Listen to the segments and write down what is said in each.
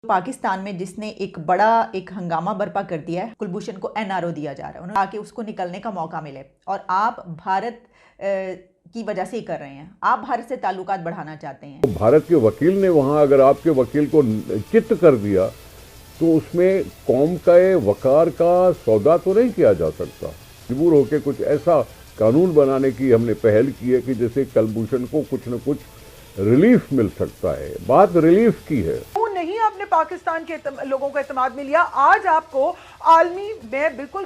पाकिस्तान में जिसने एक हंगामा बर्पा कर दिया है, कुलभूषण को एनआरओ दिया जा रहा है, उन्होंने आके उसको निकलने का मौका मिले और आप भारत की वजह से ही कर रहे हैं। आप भारत से ताल्लुकात बढ़ाना चाहते हैं। तो भारत के वकील ने वहां अगर आपके वकील को चित्त कर दिया तो उसमें कौम का वकार का सौदा तो नहीं किया जा सकता। मजबूर होकर कुछ ऐसा कानून बनाने की हमने पहल की है कि जैसे कुलभूषण को कुछ न कुछ रिलीफ मिल सकता है। बात रिलीफ की है। नहीं आपने पाकिस्तान के लोगों को एतमाद में लिया। आज आपको आलमी, मैं बिल्कुल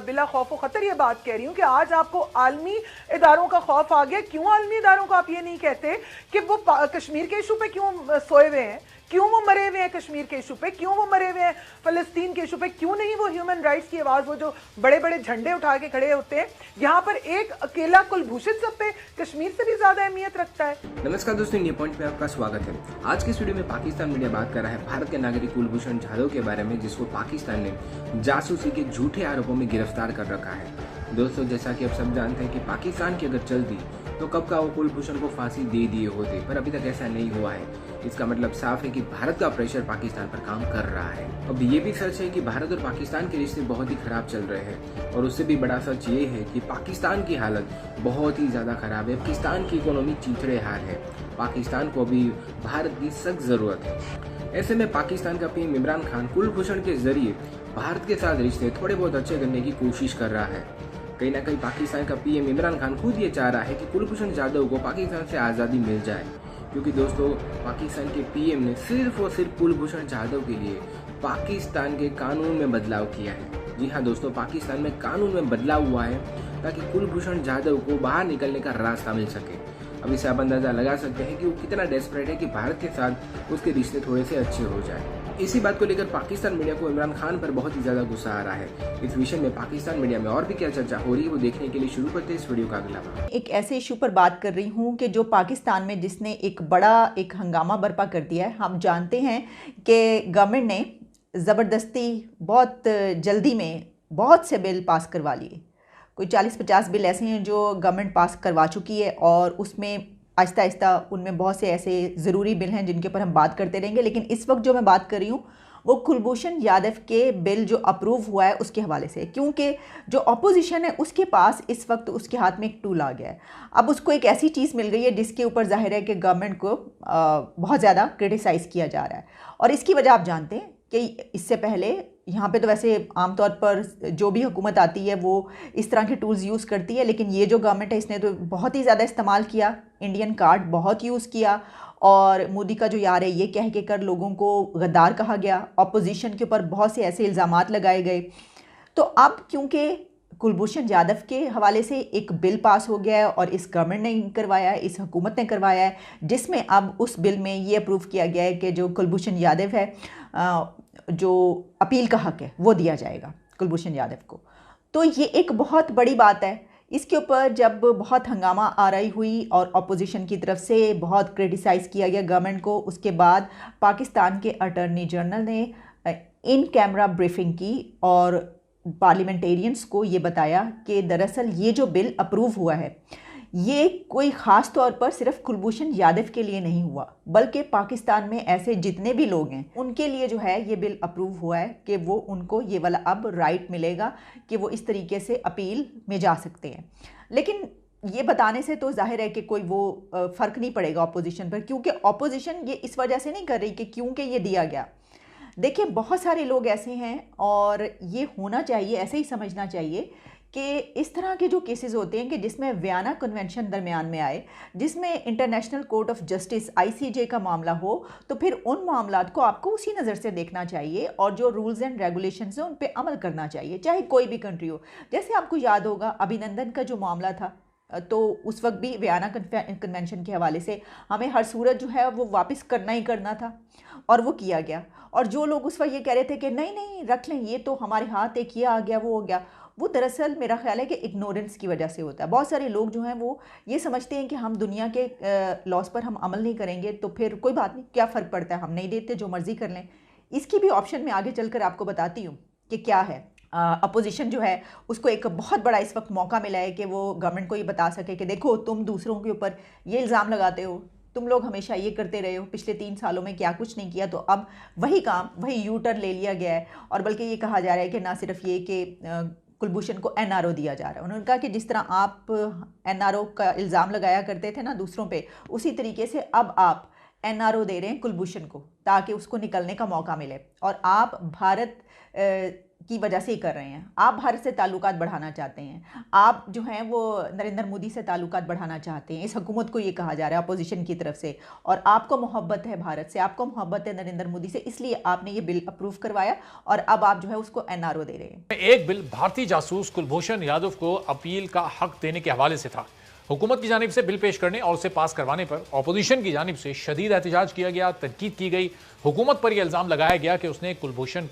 बिला खौफ खतर ये बात कह रही हूं कि आज आपको आलमी इदारों का खौफ आ गया। क्यों आलमी इदारों को आप ये नहीं कहते कि वो कश्मीर के इशू पे क्यों सोए हुए हैं, क्यों वो मरे हुए हैं कश्मीर के इशू पे, क्यों वो मरे हुए हैं फलस्तीन के इशू पे, क्यों नहीं वो ह्यूमन राइट्स की आवाज, वो जो बड़े बड़े झंडे उठा के खड़े होते हैं। यहाँ पर एक अकेला कुलभूषण सब पे कश्मीर से भी ज्यादा अहमियत रखता है। नमस्कार दोस्तों, इंडिया पॉइंट पे आपका स्वागत है। आज के इस वीडियो में पाकिस्तान मीडिया बात कर रहा है भारत के नागरिक कुलभूषण जाधव के बारे में, जिसको पाकिस्तान ने जासूसी के झूठे आरोपों में गिरफ्तार कर रखा है। दोस्तों, जैसा कि आप सब जानते हैं कि पाकिस्तान की अगर चलती तो कब का वो कुलभूषण को फांसी दे दिए होते, पर अभी तक ऐसा नहीं हुआ है। इसका मतलब साफ है कि भारत का प्रेशर पाकिस्तान पर काम कर रहा है। अब ये भी सच है कि भारत और पाकिस्तान के रिश्ते बहुत ही खराब चल रहे हैं, और उससे भी बड़ा सच ये है कि पाकिस्तान की हालत बहुत ही ज्यादा खराब है। पाकिस्तान की इकोनॉमी चिथड़े हाल है। पाकिस्तान को अभी भारत की सख्त जरूरत है। ऐसे में पाकिस्तान का पीएम इमरान खान कुलभूषण के जरिए भारत के साथ रिश्ते थोड़े बहुत अच्छे करने की कोशिश कर रहा है। कहीं ना कहीं पाकिस्तान का पीएम इमरान खान खुद ये चाह रहा है कि कुलभूषण जाधव को पाकिस्तान से आज़ादी मिल जाए, क्योंकि दोस्तों पाकिस्तान के पीएम ने सिर्फ और सिर्फ कुलभूषण जाधव के लिए पाकिस्तान के कानून में बदलाव किया है। जी हाँ दोस्तों, पाकिस्तान में कानून में बदलाव हुआ है ताकि कुलभूषण जाधव को बाहर निकलने का रास्ता मिल सके। अब इससे आप अंदाजा लगा सकते हैं कि वो कितना डेस्परेट है कि भारत के साथ उसके रिश्ते थोड़े से अच्छे हो जाए। इसी बात को लेकर पाकिस्तान मीडिया को इमरान खान पर बहुत ही ज्यादा गुस्सा आ रहा है। इस विषय में पाकिस्तान मीडिया में और भी क्या चर्चा हो रही है, वो देखने के लिए शुरू करते हैं इस वीडियो का अगला भाग। एक ऐसे इशू पर बात कर रही हूँ कि जो पाकिस्तान में जिसने एक हंगामा बर्पा कर दिया है। हम जानते हैं कि गवर्नमेंट ने ज़बरदस्ती बहुत जल्दी में बहुत से बिल पास करवा लिए। कोई 40-50 बिल ऐसे हैं जो गवर्नमेंट पास करवा चुकी है, और उसमें आहिस्ता आहिस्ता उनमें बहुत से ऐसे ज़रूरी बिल हैं जिनके ऊपर हम बात करते रहेंगे। लेकिन इस वक्त जो मैं बात कर रही हूँ वो कुलभूषण यादव के बिल जो अप्रूव हुआ है उसके हवाले से, क्योंकि जो अपोजिशन है उसके पास इस वक्त उसके हाथ में एक टूल आ गया है। अब उसको एक ऐसी चीज़ मिल गई है जिसके ऊपर जाहिर है कि गवर्नमेंट को बहुत ज़्यादा क्रिटिसाइज़ किया जा रहा है। और इसकी वजह आप जानते हैं कि इससे पहले यहाँ पे तो वैसे आमतौर पर जो भी हुकूमत आती है वो इस तरह के टूल्स यूज़ करती है, लेकिन ये जो गवर्नमेंट है इसने तो बहुत ही ज़्यादा इस्तेमाल किया। इंडियन कार्ड बहुत यूज़ किया, और मोदी का जो यार है ये कह के कर लोगों को गद्दार कहा गया। अपोजिशन के ऊपर बहुत से ऐसे इल्ज़ामात लगाए गए। तो अब क्योंकि कुलभूषण यादव के हवाले से एक बिल पास हो गया है, और इस गवर्नमेंट ने करवाया है, इस हुकूमत ने करवाया है, जिसमें अब उस बिल में ये अप्रूव किया गया है कि जो कुलभूषण यादव है जो अपील का हक है वो दिया जाएगा कुलभूषण यादव को। तो ये एक बहुत बड़ी बात है। इसके ऊपर जब बहुत हंगामा आराई हुई और अपोजिशन की तरफ से बहुत क्रिटिसाइज़ किया गया गवर्नमेंट को, उसके बाद पाकिस्तान के अटॉर्नी जनरल ने इन कैमरा ब्रीफिंग की और पार्लियामेंटेरियंस को ये बताया कि दरअसल ये जो बिल अप्रूव हुआ है ये कोई ख़ास तौर पर सिर्फ कुलभूषण यादव के लिए नहीं हुआ, बल्कि पाकिस्तान में ऐसे जितने भी लोग हैं उनके लिए जो है ये बिल अप्रूव हुआ है कि वो उनको ये वाला अब राइट मिलेगा कि वो इस तरीके से अपील में जा सकते हैं। लेकिन ये बताने से तो जाहिर है कि कोई वो फ़र्क नहीं पड़ेगा अपोजिशन पर, क्योंकि अपोजिशन ये इस वजह से नहीं कर रही कि क्योंकि ये दिया गया। देखिए, बहुत सारे लोग ऐसे हैं, और ये होना चाहिए, ऐसे ही समझना चाहिए कि इस तरह के जो केसेस होते हैं कि जिसमें वियना कन्वेंशन दरमियान में आए, जिसमें international court of justice ICJ का मामला हो, तो फिर उन मामलात को आपको उसी नज़र से देखना चाहिए, और जो रूल्स एंड रेगुलेशंस हैं उन पे अमल करना चाहिए, चाहे कोई भी कंट्री हो। जैसे आपको याद होगा अभिनंदन का जो मामला था, तो उस वक्त भी वियना कन्वेंशन के हवाले से हमें हर सूरत जो है वो वापस करना ही करना था, और वो किया गया। और जो लोग उस वक्त ये कह रहे थे कि नहीं नहीं रख लें, ये तो हमारे हाथ एक ये आ गया वो हो गया, वो दरअसल मेरा ख्याल है कि इग्नोरेंस की वजह से होता है। बहुत सारे लोग जो हैं वो ये समझते हैं कि हम दुनिया के लॉस पर हम अमल नहीं करेंगे तो फिर कोई बात नहीं, क्या फ़र्क पड़ता है, हम नहीं देते, जो मर्ज़ी कर लें। इसकी भी ऑप्शन मैं आगे चलकर आपको बताती हूँ कि क्या है। अपोजिशन जो है उसको एक बहुत बड़ा इस वक्त मौका मिला है कि वो गवर्नमेंट को ये बता सके कि देखो तुम दूसरों के ऊपर ये इल्ज़ाम लगाते हो तुम लोग हमेशा ये करते रहे हो, पिछले 3 सालों में क्या कुछ नहीं किया, तो अब वही काम, वही यू टर्न ले लिया गया है। और बल्कि ये कहा जा रहा है कि ना सिर्फ ये कि कुलभूषण को एनआरओ दिया जा रहा है, उन्होंने कहा कि जिस तरह आप एनआरओ का इल्ज़ाम लगाया करते थे ना दूसरों पे, उसी तरीके से अब आप एनआरओ दे रहे हैं कुलभूषण को ताकि उसको निकलने का मौका मिले। और आप भारत की वजह से ही कर रहे हैं, आप भारत से ताल्लुकात बढ़ाना चाहते हैं, आप जो हैं वो नरेंद्र मोदी से ताल्लुकात बढ़ाना चाहते हैं, इस हुकूमत को ये कहा जा रहा है अपोजिशन की तरफ से। और आपको मोहब्बत है भारत से, आपको मोहब्बत है नरेंद्र मोदी से, इसलिए आपने ये बिल अप्रूव करवाया और अब आप जो है उसको एनआरओ दे रहे हैं। एक बिल भारतीय जासूस कुलभूषण यादव को अपील का हक देने के हवाले से था। हुकूमत की जानिब से बिल पेश करने और उसे पास करवाने पर अपोजिशन की जानिब से शदीद एहतजाज किया गया, तनकीद की गई। हुकूमत पर यह इल्ज़ाम लगाया गया कि उसने कुलभूषण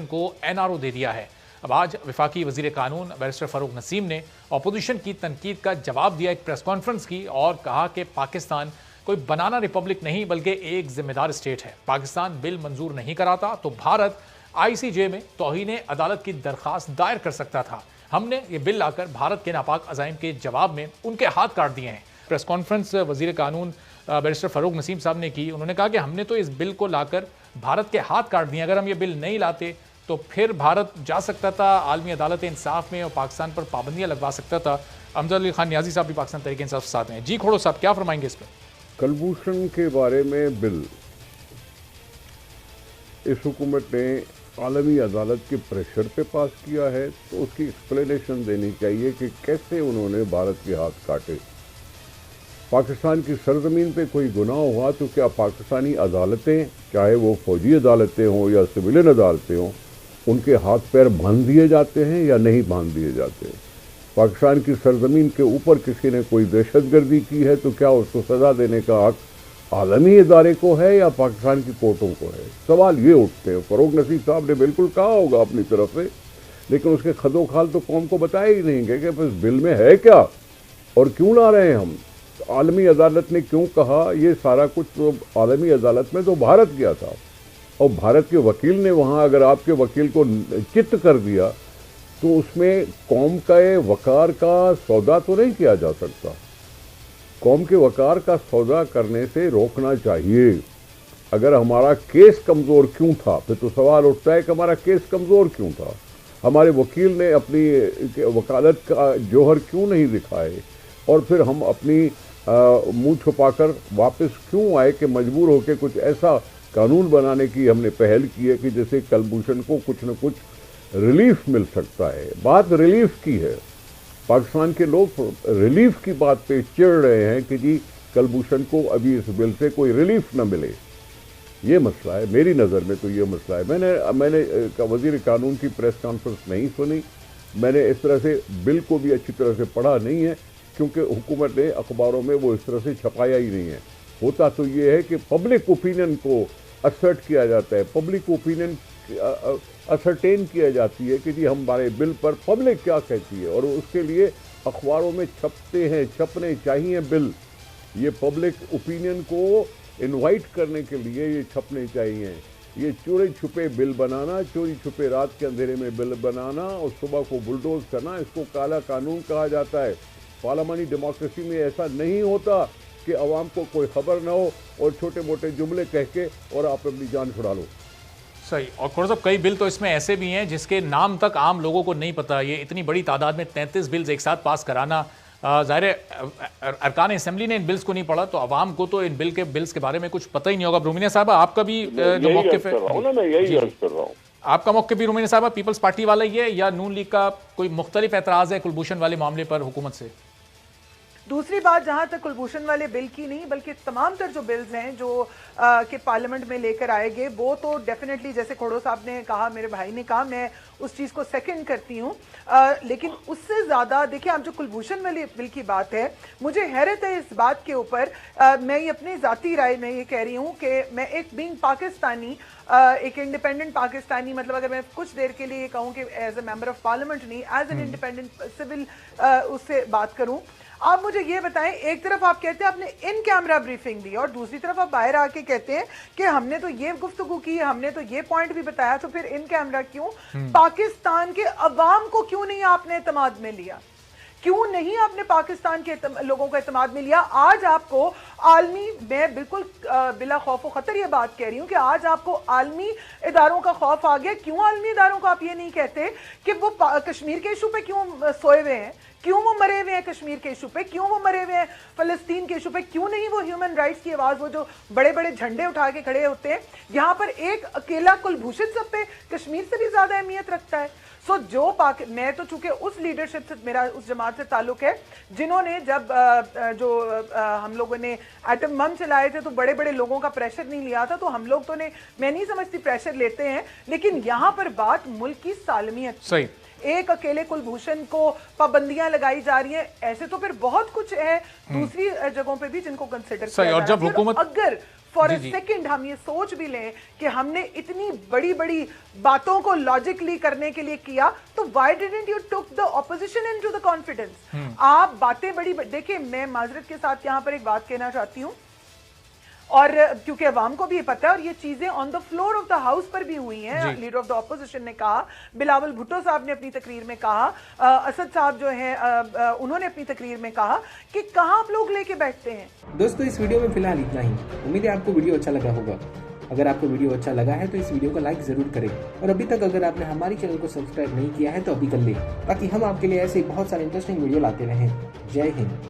को एनआरओ दे दिया है। अब आज वफाकी वज़ीर कानून बैरिस्टर फ़ारूक नसीम ने अपोजिशन की तनकीद का जवाब दिया, एक प्रेस कॉन्फ्रेंस की, और कहा कि पाकिस्तान कोई बनाना रिपब्लिक नहीं बल्कि एक जिम्मेदार स्टेट है। पाकिस्तान बिल मंजूर नहीं कराता तो भारत ICJ में तौहीन अदालत की दरख्वास्त दायर कर सकता था। हमने ये बिल लाकर भारत के नापाक अज़ाइम के जवाब में उनके हाथ काट दिए हैं। प्रेस कॉन्फ्रेंस वज़ीर कानून बैरिस्टर फ़ारूक नसीम साहब ने की। उन्होंने कहा कि हमने तो इस बिल को लाकर भारत के हाथ काट दिए, अगर हम ये बिल नहीं लाते तो फिर भारत जा सकता था आलमी अदालत इंसाफ में और पाकिस्तान पर पाबंदियां लगवा सकता था। अमजद अली खान नियाजी साहब भी पाकिस्तान तहरीक इंसाफ के साथ हैं। जी खोड़ो साहब, क्या फरमाएंगे इस पर? कुलभूषण के बारे में बिल इस हुकूमत ने आलमी अदालत के प्रेशर पे पास किया है, तो उसकी एक्सप्लेनेशन देनी चाहिए कि कैसे उन्होंने भारत के हाथ काटे। पाकिस्तान की सरजमीन पे कोई गुनाह हुआ तो क्या पाकिस्तानी अदालतें, चाहे वो फौजी अदालतें हों या सिविलियन अदालतें हों, उनके हाथ पैर बांध दिए जाते हैं या नहीं बांध दिए जाते? पाकिस्तान की सरजमीन के ऊपर किसी ने कोई दहशतगर्दी की है तो क्या उसको सज़ा देने का हक आलमी इदारे को है या पाकिस्तान की कोर्टों को है? सवाल ये उठते हैं। फ़ारूक नसीम साहब ने बिल्कुल कहा होगा अपनी तरफ से, लेकिन उसके खदोखाल तो कौम को बताया ही नहीं कि इस बिल में है क्या और क्यों ला रहे हैं हम। आलमी अदालत ने क्यों कहा, ये सारा कुछ तो आलमी अदालत में तो भारत गया था और भारत के वकील ने वहाँ अगर आपके वकील को चित्त कर दिया तो उसमें कौम के वकार का सौदा तो नहीं किया जा सकता। कौम के वकार का सौदा करने से रोकना चाहिए। अगर हमारा केस कमज़ोर क्यों था, फिर तो सवाल उठता है कि हमारा केस कमज़ोर क्यों था, हमारे वकील ने अपनी वकालत का जौहर क्यों नहीं दिखाए, और फिर हम अपनी मुंह छुपाकर वापस क्यों आए कि मजबूर होकर कुछ ऐसा कानून बनाने की हमने पहल की है कि जैसे कुलभूषण को कुछ न कुछ रिलीफ मिल सकता है। बात रिलीफ की है, पाकिस्तान के लोग रिलीफ की बात पे चिढ़ रहे हैं कि जी कुलभूषण को अभी इस बिल से कोई रिलीफ न मिले। ये मसला है, मेरी नज़र में तो ये मसला है। मैंने वज़ीर कानून की प्रेस कॉन्फ्रेंस नहीं सुनी, मैंने इस तरह से बिल को भी अच्छी तरह से पढ़ा नहीं है, क्योंकि हुकूमत ने अखबारों में वो इस तरह से छपाया ही नहीं है। होता तो ये है कि पब्लिक ओपिनियन को असर्ट किया जाता है, पब्लिक ओपिनियन असरटेन किया जाती है कि जी हमारे बिल पर पब्लिक क्या कहती है, और उसके लिए अखबारों में छपने चाहिए बिल। ये पब्लिक ओपिनियन को इनवाइट करने के लिए ये छपने चाहिए। ये चोरी छुपे बिल बनाना, चोरी छुपे रात के अंधेरे में बिल बनाना और सुबह को बुलडोज करना, इसको काला कानून कहा जाता है। पार्लियामानी डेमोक्रेसी में ऐसा नहीं होता कि अवाम को कोई खबर ना हो और छोटे मोटे जुमले कह के और आप अपनी जान छुड़ा लो। सही। और खोड़ साहब, कई बिल तो इसमें ऐसे भी हैं जिसके नाम तक आम लोगों को नहीं पता। ये इतनी बड़ी तादाद में 33 बिल्स एक साथ पास कराना, ज़ाहिर है अरकान असेंबली ने इन बिल्स को नहीं पढ़ा तो अवाम को तो इन बिल्स के बारे में कुछ पता ही नहीं होगा। रुमीना साहबा, आपका भी जो मौक़िफ़ है, आपका मौक़िफ़ भी रुमीना साहबा पीपल्स पार्टी वाला ही है या नून लीग का कोई मुख्तलिफ एतराज़ है कुलभूषण वाले मामले पर हुकूमत से? दूसरी बात, जहां तक कुलभूषण वाले बिल की नहीं बल्कि तमाम तर जो बिल्स हैं जो कि पार्लियामेंट में लेकर आएंगे, वो तो डेफिनेटली जैसे खोड़ो साहब ने कहा, मेरे भाई ने कहा, मैं उस चीज़ को सेकंड करती हूँ। लेकिन उससे ज़्यादा देखिए, आप जो कुलभूषण वाले बिल की बात है, मुझे हैरत है इस बात के ऊपर। मैं ये अपनी ज़ाती राय में ये कह रही हूँ कि मैं एक बीइंग पाकिस्तानी, एक इंडिपेंडेंट पाकिस्तानी, मतलब अगर मैं कुछ देर के लिए कहूँ कि as a member of parliament नहीं, एज एन इंडिपेंडेंट सिविल उससे बात करूँ, आप मुझे ये बताएं, एक तरफ आप कहते हैं आपने इन कैमरा ब्रीफिंग दी और दूसरी तरफ आप बाहर आके कहते हैं कि हमने तो ये गुफ्तगू की, हमने तो ये पॉइंट भी बताया, तो फिर इन कैमरा क्यों? पाकिस्तान के अवाम को क्यों नहीं आपने एतमाद में लिया? क्यों नहीं आपने पाकिस्तान के लोगों का इत्मीनान में लिया? आज आपको आलमी, मैं बिल्कुल बिला खौफ खतर ये बात कह रही हूं कि आज आपको आलमी इदारों का खौफ आ गया। क्यों आलमी इदारों को आप ये नहीं कहते कि वो कश्मीर के इशू पे क्यों सोए हुए हैं, क्यों वो मरे हुए हैं कश्मीर के इशू पे, क्यों वो मरे हुए हैं फलस्तीन के इशू पे, क्यों नहीं वो ह्यूमन राइट्स की आवाज, वो जो बड़े बड़े झंडे उठा के खड़े होते हैं? यहाँ पर एक अकेला कुलभूषण सब पे कश्मीर से भी ज्यादा अहमियत रखता है। सो मैं तो चूंकि उस लीडरशिप से, मेरा उस जमात से ताल्लुक है जिन्होंने जब हम लोगों ने एटम बम चलाए थे तो बड़े बड़े लोगों का प्रेशर नहीं लिया था, तो हम लोग तो ने, मैं नहीं समझती प्रेशर लेते हैं, लेकिन यहाँ पर बात मुल्क की सालमियत, सही, एक अकेले कुलभूषण को पाबंदियां लगाई जा रही हैं, ऐसे तो फिर बहुत कुछ है दूसरी जगहों पे भी जिनको कंसिडर किया जा रहा है। और जब हुकूमत, अगर फॉर अ सेकंड हम ये सोच भी लें कि हमने इतनी बड़ी बड़ी बातों को लॉजिकली करने के लिए किया, तो why didn't you took the opposition into the confidence? आप बातें बड़ी देखिए, मैं माजरत के साथ यहाँ पर एक बात कहना चाहती हूँ, और क्योंकि अवाम को भी ये पता है, और ये चीजें on the floor of the house पर भी हुई हैं। लीडर ऑफ द ऑपोजिशन ने कहा, बिलावल भुट्टो साहब ने अपनी तकरीर में कहा, असद साहब जो हैं उन्होंने अपनी तकरीर में कहा कि कहाँ आप लोग लेके बैठते हैं। दोस्तों, इस वीडियो में फिलहाल इतना ही। उम्मीद है आपको वीडियो अच्छा लगा होगा। अगर आपको वीडियो अच्छा लगा है तो इस वीडियो को लाइक जरूर करें, और अभी तक अगर आपने हमारे चैनल को सब्सक्राइब नहीं किया है तो अभी कर लें, ताकि हम आपके लिए ऐसे बहुत सारे इंटरेस्टिंग वीडियो लाते रहें। जय हिंद।